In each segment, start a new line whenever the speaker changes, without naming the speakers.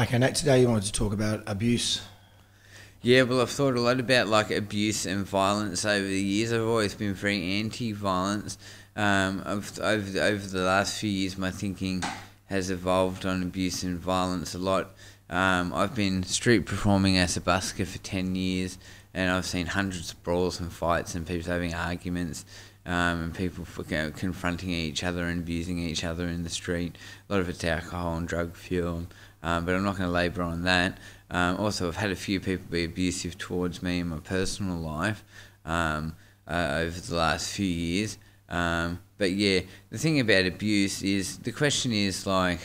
Okay, Nate, today you wanted to talk about abuse.
Yeah, well, I've thought a lot about like abuse and violence over the years. I've always been very anti-violence. Over the last few years, my thinking has evolved on abuse and violence a lot. I've been street performing as a busker for 10 years, and I've seen hundreds of brawls and fights and people having arguments, and people confronting each other and abusing each other in the street. A lot of it's alcohol and drug fuel, but I'm not going to labour on that. Also, I've had a few people be abusive towards me in my personal life over the last few years. But yeah, the thing about abuse is, the question is like,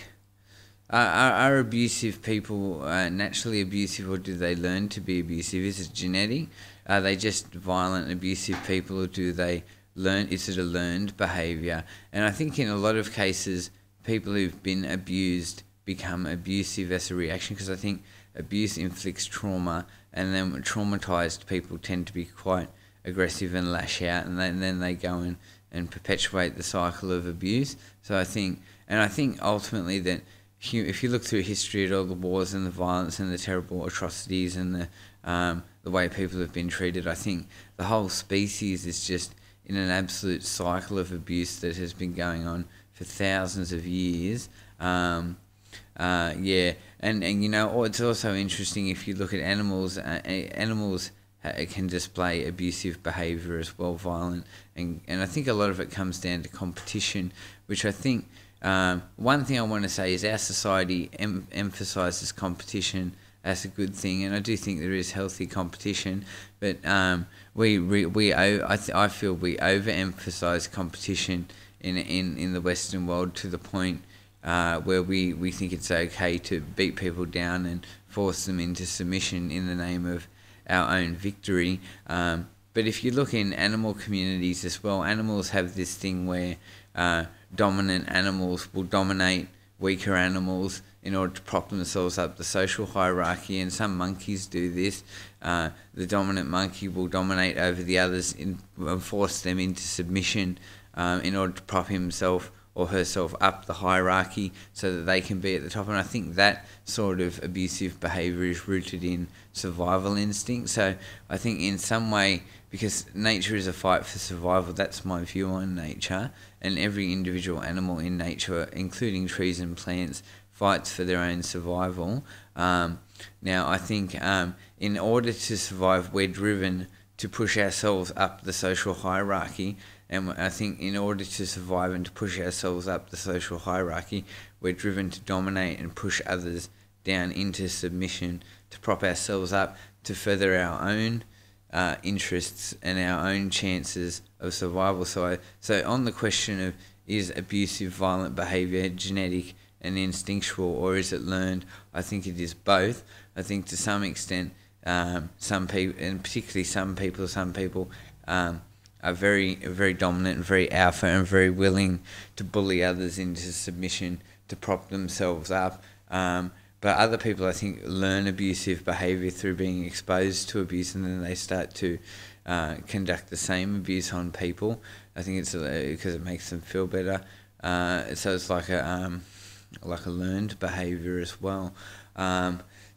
are abusive people naturally abusive, or do they learn to be abusive? Is it genetic? Are they just violent, abusive people, or do they learn? Is it a learned behaviour? And I think in a lot of cases, people who've been abused become abusive as a reaction, because I think abuse inflicts trauma, and then traumatised people tend to be quite aggressive and lash out, and then they go and perpetuate the cycle of abuse. So I think ultimately that if you look through history at all the wars and the violence and the terrible atrocities and the way people have been treated, I think the whole species is just in an absolute cycle of abuse that has been going on for thousands of years. Yeah, and you know, it's also interesting if you look at animals. Animals can display abusive behaviour as well, violent, and I think a lot of it comes down to competition, which I think one thing I want to say is our society emphasises competition as a good thing, and I do think there is healthy competition, but I feel we overemphasise competition in the Western world to the point where we think it's okay to beat people down and force them into submission in the name of our own victory. But if you look in animal communities as well, animals have this thing where dominant animals will dominate weaker animals in order to prop themselves up the social hierarchy, and some monkeys do this. The dominant monkey will dominate over the others and force them into submission in order to prop himself or herself up the hierarchy so that they can be at the top. And I think that sort of abusive behaviour is rooted in survival instinct. So I think in some way, because nature is a fight for survival, that's my view on nature, and every individual animal in nature, including trees and plants, fights for their own survival. Now I think in order to survive, we're driven to push ourselves up the social hierarchy. And I think in order to survive and to push ourselves up the social hierarchy, we're driven to dominate and push others down into submission, to prop ourselves up, to further our own interests and our own chances of survival. So on the question of, is abusive, violent behaviour genetic and instinctual, or is it learned, I think it is both. I think to some extent, some people, and particularly some people are very, very dominant and very alpha and very willing to bully others into submission to prop themselves up. But other people, I think, learn abusive behaviour through being exposed to abuse, and then they start to conduct the same abuse on people. I think it's because it makes them feel better. So it's like a learned behaviour as well.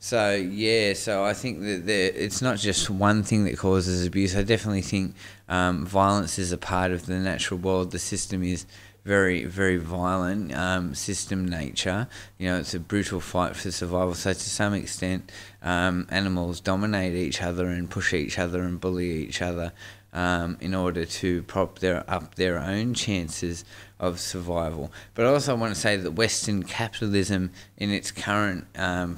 So I think that it's not just one thing that causes abuse. I definitely think violence is a part of the natural world. The system is very, very violent, system nature. You know, it's a brutal fight for survival. So to some extent, animals dominate each other and push each other and bully each other in order to prop up their own chances of survival. But I also want to say that Western capitalism in its current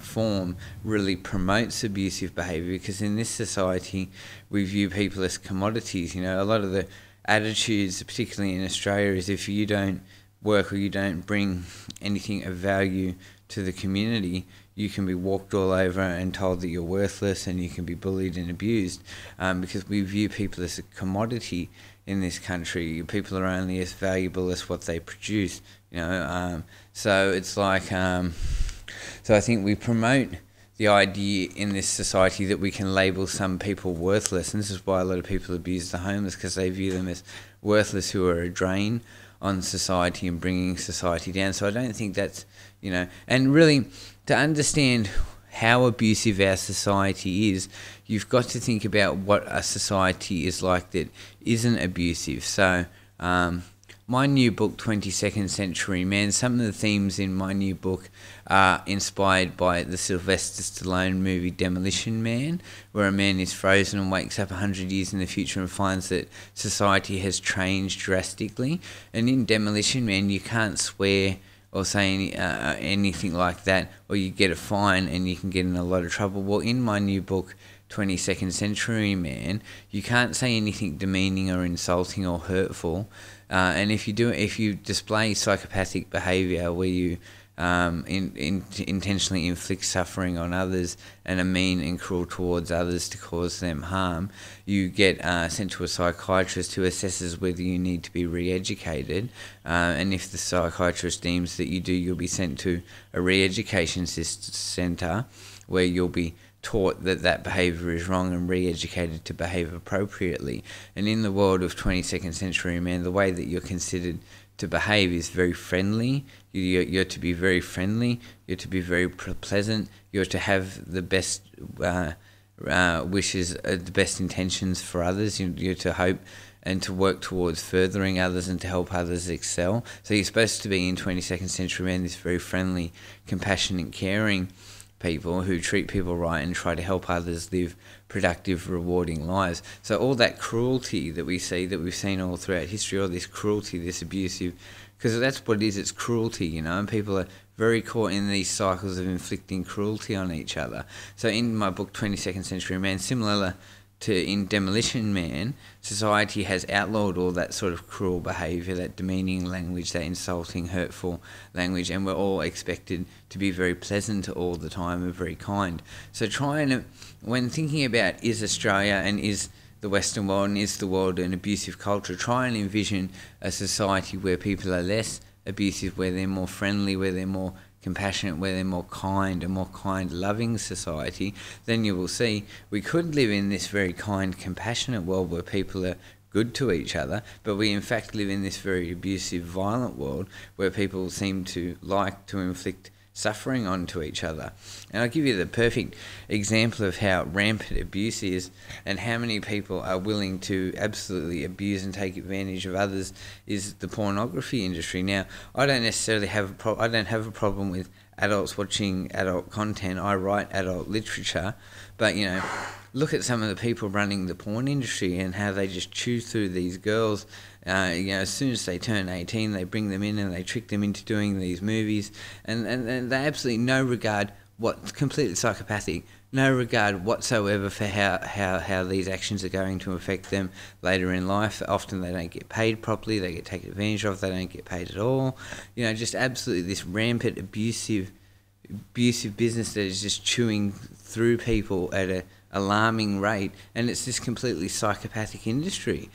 form really promotes abusive behaviour, because in this society we view people as commodities. You know, a lot of the attitudes, particularly in Australia, is if you don't work or you don't bring anything of value to the community, you can be walked all over and told that you're worthless, and you can be bullied and abused, because we view people as a commodity in this country. People are only as valuable as what they produce, you know. So it's like, so I think we promote the idea in this society that we can label some people worthless, and this is why a lot of people abuse the homeless, because they view them as worthless, who are a drain on society and bringing society down. So I don't think that's, and really to understand how abusive our society is, you've got to think about what a society is like that isn't abusive. So my new book, 22nd Century Man, some of the themes in my new book are inspired by the Sylvester Stallone movie Demolition Man, where a man is frozen and wakes up 100 years in the future and finds that society has changed drastically. And in Demolition Man, you can't swear or say anything like that, or you get a fine and you can get in a lot of trouble. Well, in my new book, 22nd Century Man, you can't say anything demeaning or insulting or hurtful. And if you display psychopathic behaviour where you intentionally inflict suffering on others and are mean and cruel towards others to cause them harm, you get sent to a psychiatrist who assesses whether you need to be re-educated, and if the psychiatrist deems that you do, you'll be sent to a re-education centre where you'll be taught that behaviour is wrong and re-educated to behave appropriately. And in the world of 22nd Century Man, the way that you're considered to behave is very friendly. You're to be very friendly, you're to be very pleasant, you're to have the best wishes, the best intentions for others, you're to hope and to work towards furthering others and to help others excel. So you're supposed to be, in 22nd Century Man, this very friendly, compassionate, caring people who treat people right and try to help others live productive, rewarding lives. So all that cruelty that we see, that we've seen all throughout history, all this cruelty, this abusive, because that's what it is, it's cruelty, and people are very caught in these cycles of inflicting cruelty on each other. So in my book, 22nd Century Man, similar to in Demolition Man, society has outlawed all that sort of cruel behaviour, that demeaning language, that insulting, hurtful language, and we're all expected to be very pleasant all the time and very kind. So when thinking about is Australia and is the Western world and is the world an abusive culture, try and envision a society where people are less abusive, where they're more friendly, where they're more compassionate, where they're more kind, a more kind, loving society. Then you will see we could live in this very kind, compassionate world where people are good to each other, but we in fact live in this very abusive, violent world where people seem to like to inflict suffering onto each other. And I'll give you the perfect example of how rampant abuse is and how many people are willing to absolutely abuse and take advantage of others is the pornography industry. Now, I don't necessarily have a problem with adults watching adult content. I write adult literature, but look at some of the people running the porn industry and how they just chew through these girls. As soon as they turn 18, they bring them in and they trick them into doing these movies, and they absolutely no regard, completely psychopathic, no regard whatsoever for how these actions are going to affect them later in life. Often they don't get paid properly, they get taken advantage of, they don't get paid at all. Just absolutely this rampant abusive business that is just chewing through people at an alarming rate, and it's this completely psychopathic industry.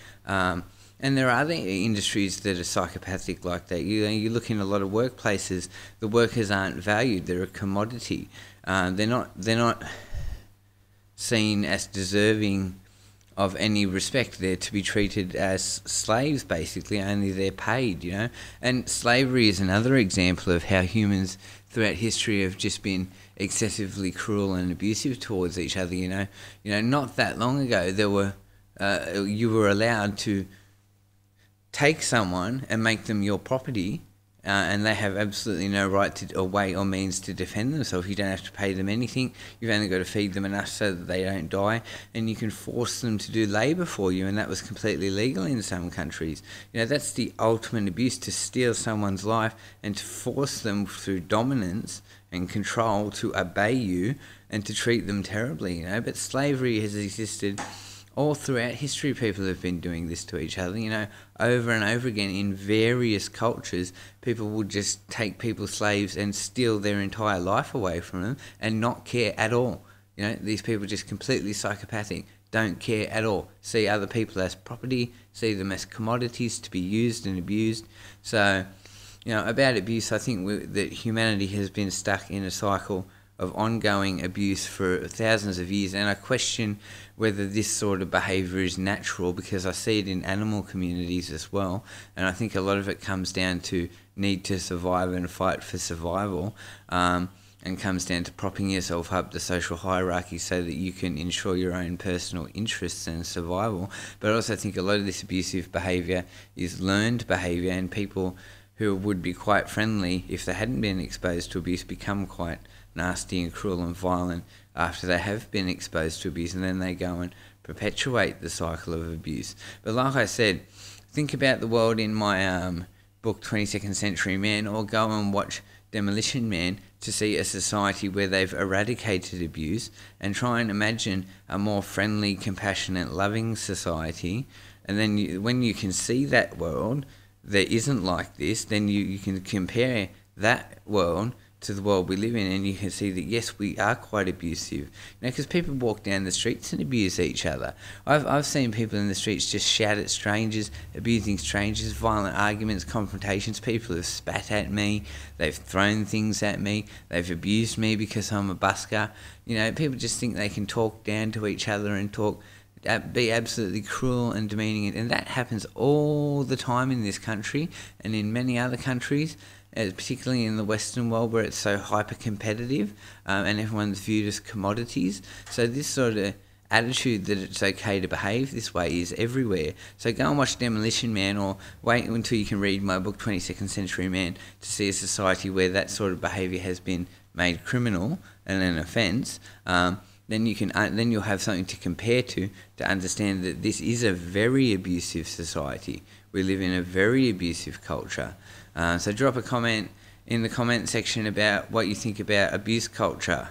And there are other industries that are psychopathic like that. You look in a lot of workplaces, the workers aren't valued; they're a commodity. They're not seen as deserving of any respect. They're to be treated as slaves, basically. Only they're paid, And slavery is another example of how humans throughout history have just been excessively cruel and abusive towards each other. Not that long ago, you were allowed to take someone and make them your property, and they have absolutely no right or way or means to defend themselves. You don't have to pay them anything. You've only got to feed them enough so that they don't die, and you can force them to do labour for you, and that was completely legal in some countries. That's the ultimate abuse, to steal someone's life and to force them through dominance and control to obey you and to treat them terribly. But slavery has existed all throughout history. People have been doing this to each other, over and over again in various cultures. People will just take people's slaves and steal their entire life away from them and not care at all. These people just completely psychopathic, don't care at all, see other people as property, see them as commodities to be used and abused. So, about abuse, I think that humanity has been stuck in a cycle of ongoing abuse for thousands of years, and I question whether this sort of behaviour is natural, because I see it in animal communities as well, and I think a lot of it comes down to need to survive and fight for survival, and comes down to propping yourself up the social hierarchy so that you can ensure your own personal interests and survival. But I also think a lot of this abusive behaviour is learned behaviour, and people who would be quite friendly if they hadn't been exposed to abuse become quite nasty and cruel and violent after they have been exposed to abuse, and then they go and perpetuate the cycle of abuse. But like I said, think about the world in my book 22nd Century Man, or go and watch Demolition Man to see a society where they've eradicated abuse, and try and imagine a more friendly, compassionate, loving society. And then when you can see that world that isn't like this, then you can compare that world to the world we live in, and you can see that yes, we are quite abusive. Because people walk down the streets and abuse each other. I've seen people in the streets just shout at strangers, abusing strangers, violent arguments, confrontations. People have spat at me, they've thrown things at me, they've abused me because I'm a busker. People just think they can talk down to each other and be absolutely cruel and demeaning, and that happens all the time in this country and in many other countries, particularly in the Western world, where it's so hyper-competitive and everyone's viewed as commodities. So this sort of attitude that it's okay to behave this way is everywhere. So go and watch Demolition Man, or wait until you can read my book 22nd Century Man to see a society where that sort of behaviour has been made criminal and an offence. Then you'll have something to compare to understand that this is a very abusive society. We live in a very abusive culture. So drop a comment in the comment section about what you think about abuse culture.